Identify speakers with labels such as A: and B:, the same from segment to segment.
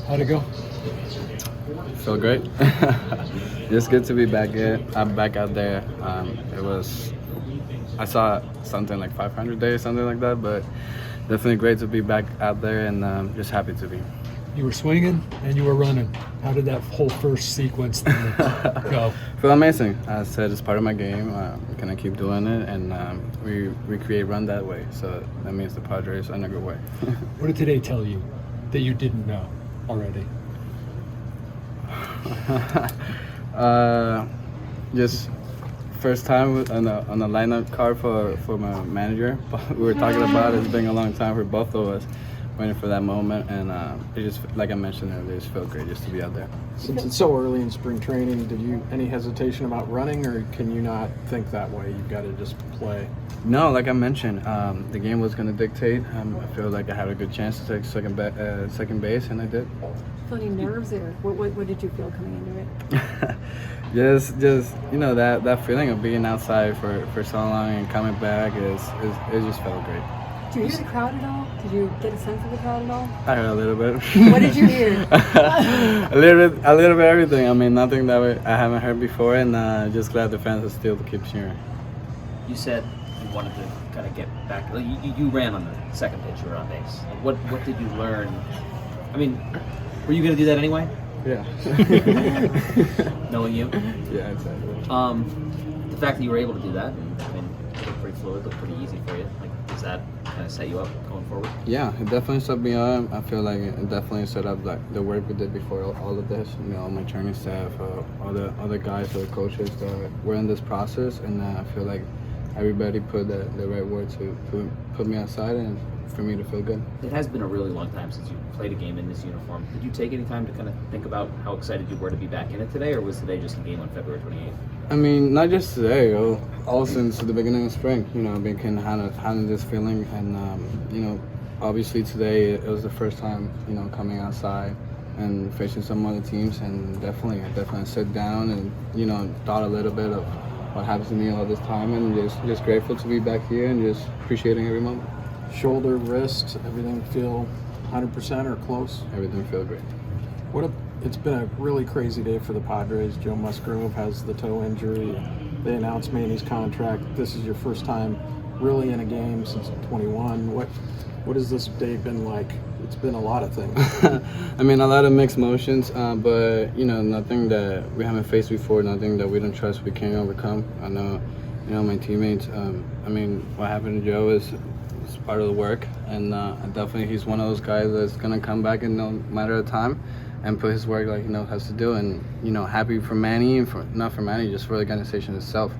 A: How'd it go?
B: Feel great. It's good to be back here. I'm back out there. I saw something like 500 days, something like that, but definitely great to be back out there and just happy to be.
A: You were swinging and you were running. How did that whole first sequence go?
B: Feel amazing. I said it's part of my game. We're gonna keep doing it, and we recreate run that way. So that means the Padres are in a good way.
A: What did today tell you that you didn't know already?
B: Just first time on the lineup card for my manager. We were talking about it. It's been a long time for both of us, waiting for that moment, and it just, like I mentioned earlier, it just felt great just to be out there.
C: Since it's so early in spring training, did you any hesitation about running, or can you not think that way? You've got to just play.
B: No, like I mentioned, the game was going to dictate. I feel like I had a good chance to take second base, and I did.
D: Feel any nerves there? What did you feel coming into it?
B: just that feeling of being outside for so long and coming back it just felt great.
D: Did you hear the crowd at all? Did you get a sense of the crowd at all?
B: I heard a little bit.
D: What did you hear?
B: a little bit everything. I mean, nothing that I haven't heard before, and just glad the fans are still to keep cheering.
E: You said you wanted to kind of get back. You ran on the second pitch. You were on base. What did you learn? I mean, were you going to do that anyway?
B: Yeah.
E: Knowing you?
B: Yeah, exactly.
E: The fact that you were able to do that, and, I mean, it looked pretty fluid, looked pretty easy for you. Like, does that kind of set you up going forward?
B: Yeah, it definitely set me up. I feel like it definitely set up like the work we did before all of this. All my training staff, all the other guys, all the coaches that were in this process, and I feel like everybody put the right word to put me outside and for me to feel good.
E: It has been a really long time since you played a game in this uniform. Did you take any time to kind of think about how excited you were to be back in it today, or was today just a game on February 28th?
B: I mean, not just today, all since the beginning of spring. I've been kind of having this feeling, and obviously today it was the first time coming outside and facing some other teams, and I definitely sat down and thought a little bit of what happened to me all this time, and just grateful to be back here and just appreciating every moment.
C: Shoulder, wrist, everything feel 100% or close?
B: Everything feel great.
C: It's been a really crazy day for the Padres. Joe Musgrove has the toe injury. They announced me in his contract. This is your first time really in a game since 21. What has this day been like? It's been a lot of things.
B: I mean, a lot of mixed emotions, but nothing that we haven't faced before, nothing that we don't trust we can't overcome. I know, my teammates. I mean, what happened to Joe is part of the work, and definitely he's one of those guys that's gonna come back in no matter of time and put his work like he knows has to do. And happy for Manny, and not for Manny, just for the organization itself.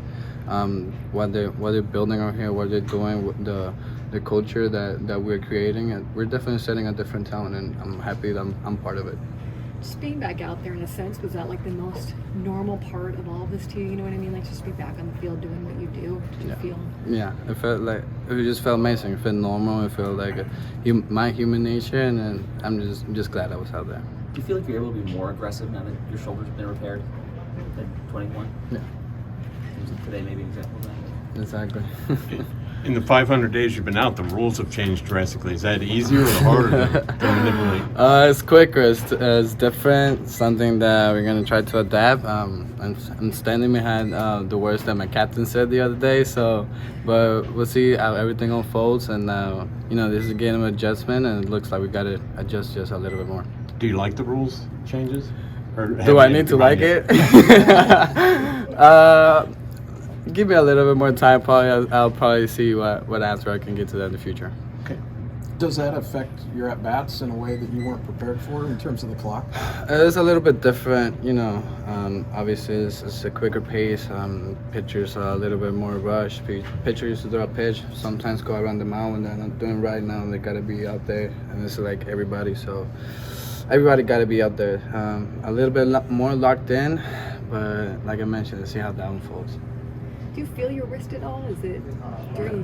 B: What they're building over here, what they're doing, the culture that we're creating, and we're definitely setting a different tone, and I'm happy that I'm part of it.
D: Just being back out there, in a sense, was that like the most normal part of all of this to you? You know what I mean? Like just be back on the field doing what you do. Did you feel?
B: Yeah, it just felt amazing. It felt normal. It felt like my human nature, and I'm just glad I was out there.
E: Do you feel like you're able to be more aggressive now that your shoulder's been repaired than 21?
B: Yeah.
E: Today maybe an example of that?
B: Exactly.
F: In the 500 days you've been out, the rules have changed drastically. Is that easier or harder to manipulate?
B: It's quicker. It's different. Something that we're gonna try to adapt. I'm standing behind the words that my captain said the other day. But we'll see how everything unfolds. And this is a game of adjustment, and it looks like we gotta adjust just a little bit more.
F: Do you like the rules changes? Or
B: do I need to like it? Give me a little bit more time. I'll probably see what answer I can get to that in the future.
C: Okay. Does that affect your at-bats in a way that you weren't prepared for in terms of the clock?
B: It's a little bit different, obviously it's a quicker pace. Pitchers are a little bit more rush. Pitchers used to throw a pitch, sometimes go around the mound, and they're not doing right now. They got to be out there, and it's like everybody. So everybody got to be out there. A little bit more locked in, but like I mentioned, let's see how that unfolds.
D: Do you feel your wrist at all? Is it during,